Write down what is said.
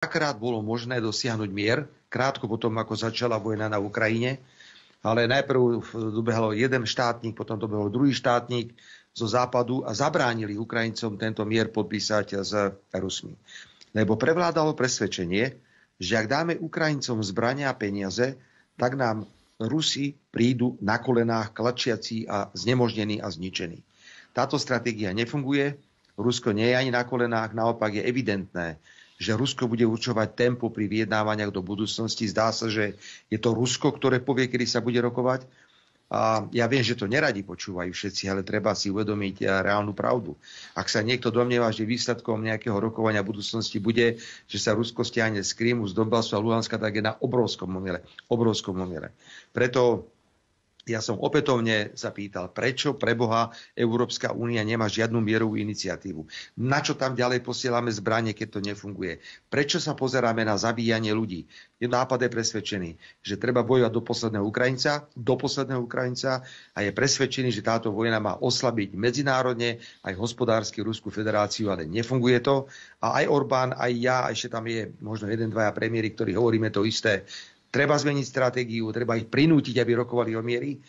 dvakrát bolo možné dosiahnuť mier, krátko potom, ako začala vojna na Ukrajine, ale najprv dobehol jeden štátnik, potom dobehol druhý štátnik zo západu a zabránili Ukrajincom tento mier podpísať s Rusmi. Lebo prevládalo presvedčenie, že ak dáme Ukrajincom zbrania a peniaze, tak nám Rusi prídu na kolenách klačiaci a znemožnení a zničení. Táto stratégia nefunguje, Rusko nie je ani na kolenách, naopak je evidentné, že Rusko bude určovať tempo pri vyjednávaniach do budúcnosti. Zdá sa, že je to Rusko, ktoré povie, kedy sa bude rokovať. A ja viem, že to neradi počúvajú všetci, ale treba si uvedomiť reálnu pravdu. Ak sa niekto domnieva, že výsledkom nejakého rokovania v budúcnosti bude, že sa Rusko stiahne z Krymu, z Donbasu a Luhanska, tak je na obrovskom omyle. Preto ja som opätovne sa pýtal, prečo pre Boha Európska únia nemá žiadnu mierovú iniciatívu. Na čo tam ďalej posielame zbranie, keď to nefunguje? Prečo sa pozeráme na zabíjanie ľudí? Je nápad je presvedčený, že treba bojovať do posledného Ukrajinca a je presvedčený, že táto vojna má oslabiť medzinárodne aj hospodársky Ruskú federáciu, ale nefunguje to. A aj Orbán, aj ja, a ešte tam je možno jeden, dvaja premiéri, ktorí hovoríme to isté. Treba zmeniť stratégiu, treba ich prinútiť, aby rokovali o miery.